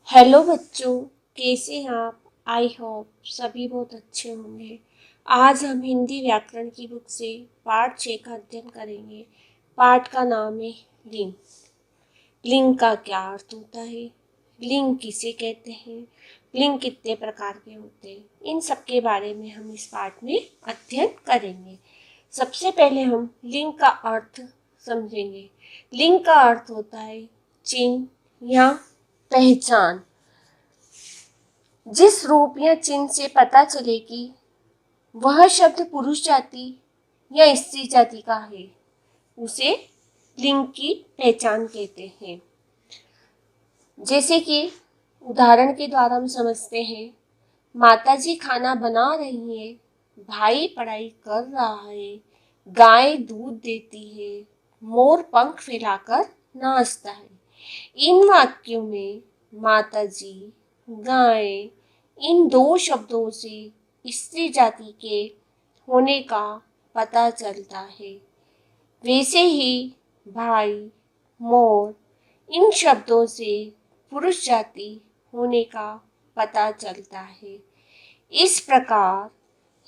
Hello बच्चों, कैसे हैं आप। आई होप सभी बहुत अच्छे होंगे। आज हम हिंदी व्याकरण की बुक से पाठ 6 का अध्ययन करेंगे। पाठ का नाम है लिंग। लिंग का क्या अर्थ होता है, लिंग किसे कहते हैं, लिंग कितने प्रकार के होते हैं, इन सब के बारे में हम इस पाठ में अध्ययन करेंगे। सबसे पहले हम लिंग का अर्थ समझेंगे। लिंग का अर्थ होता है चिन्ह या पहचान। जिस रूप या चिन्ह से पता चले कि वह शब्द पुरुष जाति या स्त्री जाति का है, उसे लिंग की पहचान कहते हैं। जैसे कि उदाहरण के द्वारा हम समझते हैं, माताजी खाना बना रही है, भाई पढ़ाई कर रहा है, गाय दूध देती है, मोर पंख फैलाकर नाचता है। इन वाक्यों में माताजी, गाय, इन दो शब्दों से स्त्री जाति के होने का पता चलता है। वैसे ही भाई, मोर, इन शब्दों से पुरुष जाति होने का पता चलता है। इस प्रकार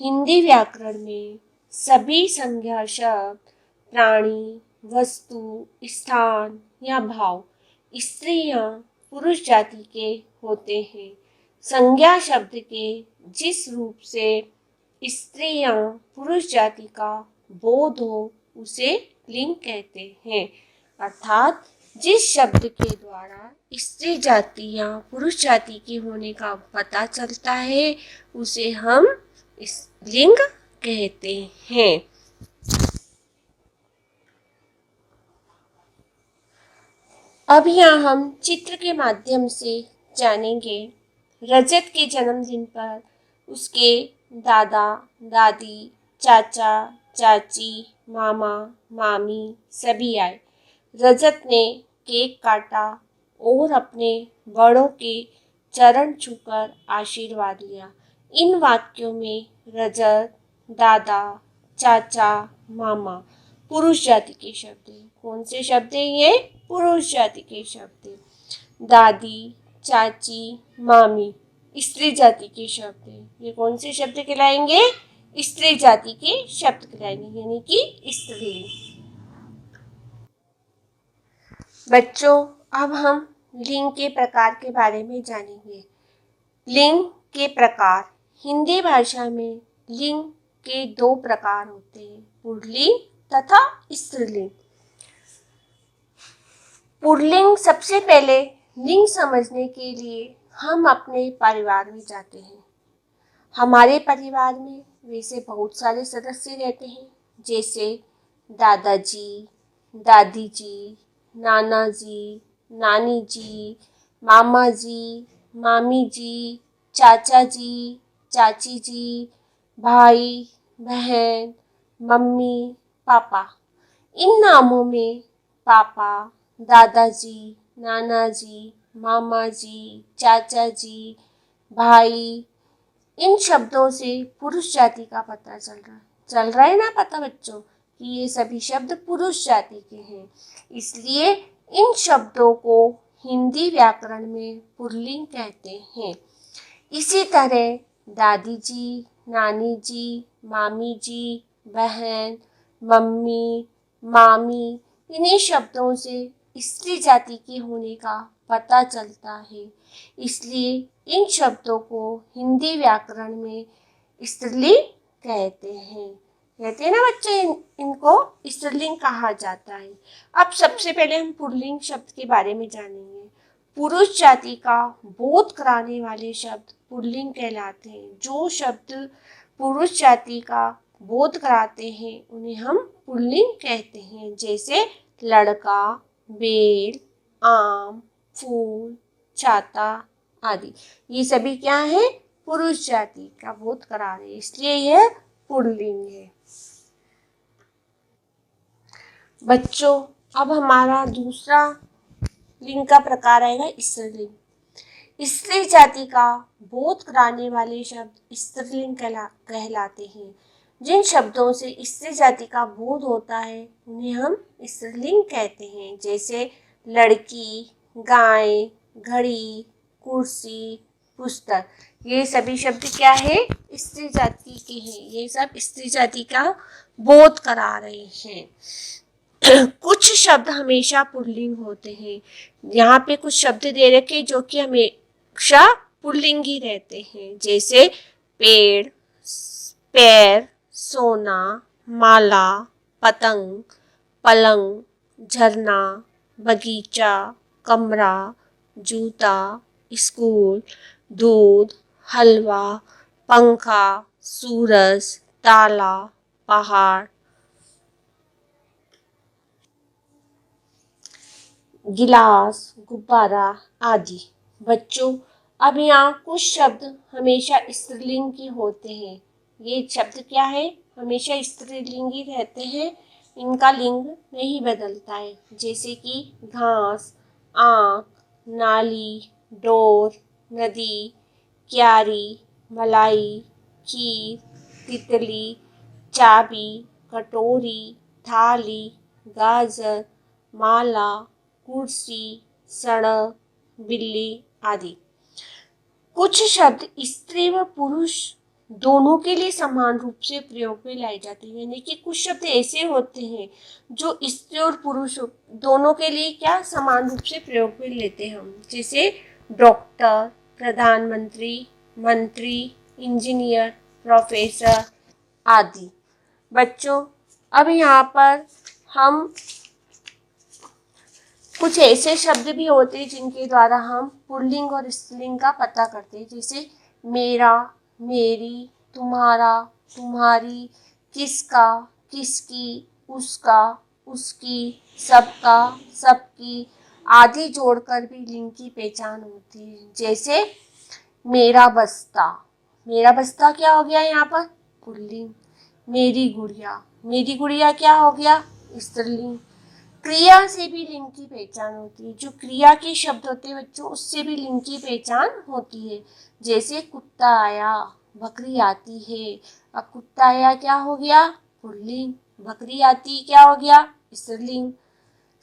हिंदी व्याकरण में सभी संज्ञा शब्द प्राणी, वस्तु, स्थान या भाव स्त्री या पुरुष जाति के होते हैं। संज्ञा शब्द के जिस रूप से स्त्री या पुरुष जाति का बोध हो, उसे लिंग कहते हैं। अर्थात जिस शब्द के द्वारा स्त्री जाति या पुरुष जाति के होने का पता चलता है, उसे हम लिंग कहते हैं। अब यहाँ हम चित्र के माध्यम से जानेंगे। रजत के जन्मदिन पर उसके दादा, दादी, चाचा, चाची, मामा, मामी सभी आए। रजत ने केक काटा और अपने बड़ों के चरण छूकर आशीर्वाद लिया। इन वाक्यों में रजत, दादा, चाचा, मामा पुरुष जाति के शब्द हैं। कौन से शब्द हैं ये? पुरुष जाति के शब्द हैं। दादी, चाची, मामी स्त्री जाति के शब्द हैं। ये कौन से शब्द कहलाएंगे? स्त्री जाति के शब्द कहलाएंगे, यानी कि स्त्रीलिंग। बच्चों, अब हम लिंग के प्रकार के बारे में जानेंगे। लिंग के प्रकार। हिंदी भाषा में लिंग के दो प्रकार होते हैं, पुल्लिंग तथा स्त्रीलिंग। पुल्लिंग सबसे पहले लिंग समझने के लिए हम अपने परिवार में जाते हैं। हमारे परिवार में वैसे बहुत सारे सदस्य रहते हैं, जैसे दादाजी, दादी जी, नाना जी, नानी जी, मामा जी, मामी जी, चाचा जी, चाची जी, भाई, बहन, मम्मी, पापा। इन नामों में पापा, दादाजी, नाना जी, मामा जी, चाचा जी, भाई, इन शब्दों से पुरुष जाति का पता चल रहा है ना पता बच्चों, कि ये सभी शब्द पुरुष जाति के हैं। इसलिए इन शब्दों को हिंदी व्याकरण में पुल्लिंग कहते हैं। इसी तरह दादी जी, नानी जी, मामी जी, बहन, मम्मी, मामी, इन्हीं शब्दों से स्त्री जाति के होने का पता चलता है। इसलिए इन शब्दों को हिंदी व्याकरण में स्त्रीलिंग कहते हैं। कहते हैं ना बच्चे, इनको स्त्रीलिंग कहा जाता है। अब सबसे पहले हम पुल्लिंग शब्द के बारे में जानेंगे। पुरुष जाति का बोध कराने वाले शब्द पुल्लिंग कहलाते हैं। जो शब्द पुरुष जाति का बोध कराते हैं, उन्हें हम पुल्लिंग कहते हैं। जैसे लड़का, बेल, आम, फूल, छाता आदि। ये सभी क्या है? पुरुष जाति का बोध करा रहे हैं, इसलिए यह पुल्लिंग है। बच्चों, अब हमारा दूसरा लिंग का प्रकार आएगा स्त्रीलिंग। स्त्री जाति का बोध कराने वाले शब्द स्त्रीलिंग कहलाते हैं। जिन शब्दों से स्त्री जाति का बोध होता है, उन्हें हम स्त्रीलिंग कहते हैं। जैसे लड़की, गाय, घड़ी, कुर्सी, पुस्तक। ये सभी शब्द क्या है? स्त्री जाति के हैं। ये सब स्त्री जाति का बोध करा रहे हैं। कुछ शब्द हमेशा पुल्लिंग होते हैं। यहाँ पे कुछ शब्द दे रखे जो कि हमेशा पुल्लिंग ही रहते हैं, जैसे पेड़, पैर, सोना, माला, पतंग, पलंग, झरना, बगीचा, कमरा, जूता, स्कूल, दूध, हलवा, पंखा, सूरज, ताला, पहाड़, गिलास, गुब्बारा आदि। बच्चों, अब यहाँ कुछ शब्द हमेशा स्त्रीलिंग के होते हैं। ये शब्द क्या है? हमेशा स्त्रीलिंग ही रहते हैं, इनका लिंग नहीं बदलता है, जैसे कि घास, आँख, नाली, डोर, नदी, क्यारी, मलाई, खीर, तितली, चाबी, कटोरी, थाली, गाजर, माला, कुर्सी, सड़क, बिल्ली आदि। कुछ शब्द स्त्री व पुरुष दोनों के लिए समान रूप से प्रयोग में लाए जाते हैं, यानी कि कुछ शब्द ऐसे होते हैं जो स्त्री और पुरुष दोनों के लिए क्या समान रूप से प्रयोग में लेते हैं हम, जैसे डॉक्टर, प्रधानमंत्री, मंत्री, इंजीनियर, प्रोफेसर आदि। बच्चों, अब यहाँ पर हम कुछ ऐसे शब्द भी होते हैं जिनके द्वारा हम पुल्लिंग और स्त्रीलिंग का पता करते हैं, जैसे मेरा, मेरी, तुम्हारा, तुम्हारी, किसका, किसकी, उसका, उसकी, सबका, सबकी आदि जोड़कर भी लिंग की पहचान होती है, जैसे मेरा बस्ता। मेरा बस्ता क्या हो गया यहाँ पर? पुल्लिंग। मेरी गुड़िया, मेरी गुड़िया क्या हो गया? स्त्रीलिंग। क्रिया से भी लिंग की पहचान होती है। जो क्रिया के शब्द होते हैं बच्चों, उससे भी लिंग की पहचान होती है, जैसे कुत्ता आया, बकरी आती है। अब कुत्ता आया क्या हो गया? पुल्लिंग। बकरी आती क्या हो गया? स्त्रीलिंग।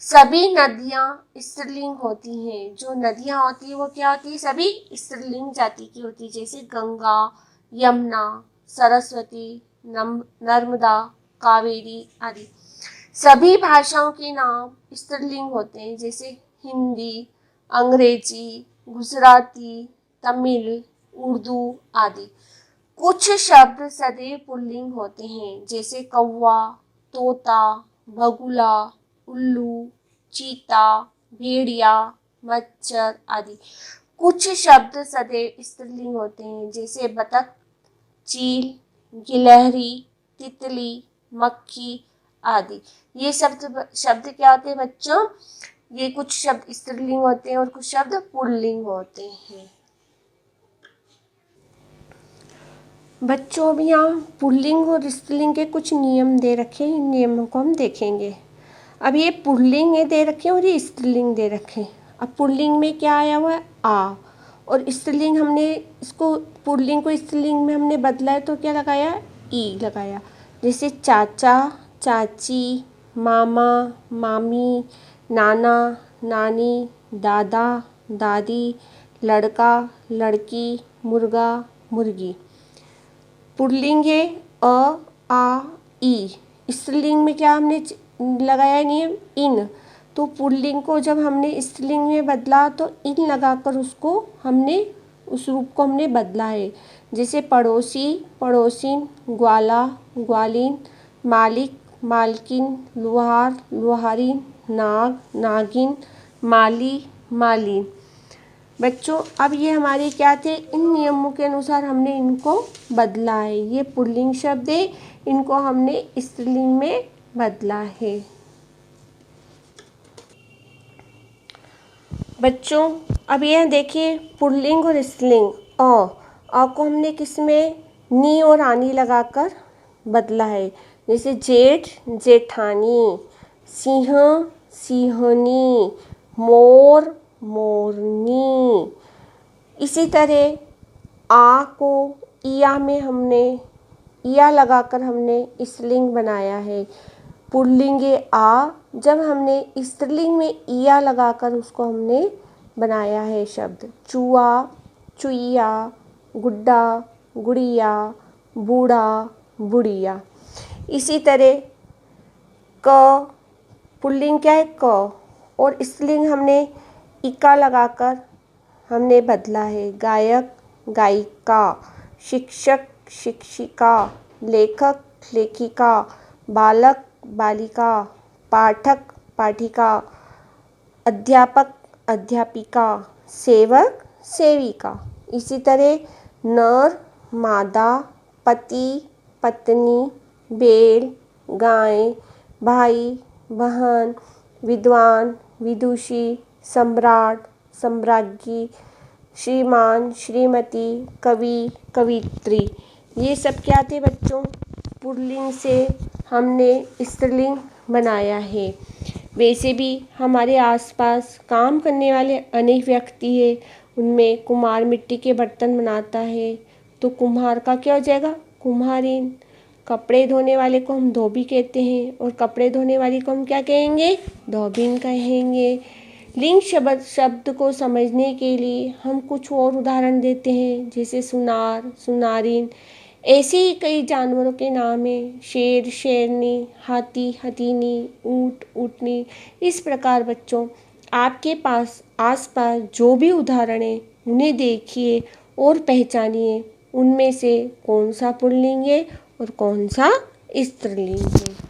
सभी नदियाँ स्त्रीलिंग होती हैं। जो नदियाँ होती है वो क्या होती है? सभी स्त्रीलिंग जाति की होती है, जैसे गंगा, यमुना, सरस्वती, नर्मदा, कावेरी आदि। सभी भाषाओं के नाम स्त्रीलिंग होते हैं, जैसे हिंदी, अंग्रेजी, गुजराती, तमिल, उर्दू आदि। कुछ शब्द सदैव पुल्लिंग होते हैं, जैसे कौवा, तोता, बगुला, उल्लू, चीता, भेड़िया, मच्छर आदि। कुछ शब्द सदैव स्त्रीलिंग होते हैं, जैसे बतख, चील, गिलहरी, तितली, मक्खी आदि। ये शब्द क्या होते हैं बच्चों? ये कुछ शब्द स्त्रीलिंग होते हैं और कुछ शब्द पुल्लिंग होते हैं। बच्चों, अभी यहाँ पुल्लिंग और स्त्रीलिंग के कुछ नियम दे रखे हैं, इन नियमों को हम देखेंगे। अब ये पुल्लिंग दे रखे हैं और ये स्त्रीलिंग दे रखे हैं। अब पुल्लिंग में क्या आया हुआ है? आ, और स्त्रीलिंग हमने इसको पुल्लिंग को स्त्रीलिंग में हमने बदला है तो क्या लगाया? ई लगाया, जैसे चाचा, चाची, मामा, मामी, नाना, नानी, दादा, दादी, लड़का, लड़की, मुर्गा, मुर्गी। पुल्लिंग है अ, आ, ई। स्त्रीलिंग में क्या हमने लगाया नियम? इन। तो पुल्लिंग को जब हमने स्त्रीलिंग में बदला तो इन लगाकर उसको हमने उस रूप को हमने बदला है, जैसे पड़ोसी, पड़ोसिन, ग्वाला, ग्वालिन, मालिक, मालकिन, लुहार, लुहारिन, नाग, नागिन, माली, मालिन। बच्चों, अब ये हमारे क्या थे? इन नियमों के अनुसार हमने इनको बदला है। ये पुल्लिंग शब्द है, इनको हमने स्त्रीलिंग में बदला है। बच्चों, अब यह देखिए पुल्लिंग और स्त्रीलिंग। अ को हमने किस में? नी और आनी लगाकर बदला है, जैसे जेठ, जेठानी, सिंह, सिंहनी, मोर, मोरनी। इसी तरह आ को इया में हमने इया लगाकर हमने स्त्रीलिंग बनाया है। पुल्लिंग आ, जब हमने स्त्रीलिंग में इया लगाकर उसको हमने बनाया है शब्द चूहा, चुईया, गुड्डा, गुड़िया, बूढ़ा, बुढ़िया। इसी तरह क पुल्लिंग क्या है क, और स्त्रीलिंग हमने इका लगाकर हमने बदला है गायक, गायिका, शिक्षक, शिक्षिका, लेखक, लेखिका, बालक, बालिका, पाठक, पाठिका, अध्यापक, अध्यापिका, सेवक, सेविका। इसी तरह नर, मादा, पति, पत्नी, बैल, गाय, भाई, बहन, विद्वान, विदुषी, सम्राट, सम्राज्ञी, श्रीमान, श्रीमती, कवि, कवित्री। ये सब क्या थे बच्चों? पुल्लिंग से हमने स्त्रीलिंग बनाया है। वैसे भी हमारे आसपास काम करने वाले अनेक व्यक्ति हैं। उनमें कुम्हार मिट्टी के बर्तन बनाता है तो कुम्हार का क्या हो जाएगा? कुम्हारिन। कपड़े धोने वाले को हम धोबी कहते हैं और कपड़े धोने वाली को हम क्या कहेंगे? धोबिन कहेंगे। लिंग शब्द को समझने के लिए हम कुछ और उदाहरण देते हैं, जैसे सुनार, सुनारिन। ऐसे ही कई जानवरों के नाम हैं, शेर, शेरनी, हाथी, हथीनी, ऊँट, ऊँटनी। इस प्रकार बच्चों आपके पास आसपास जो भी उदाहरण हैं उन्हें देखिए और पहचानिए उनमें से कौन सा पुल्लिंग है और कौन सा स्त्रीलिंग है।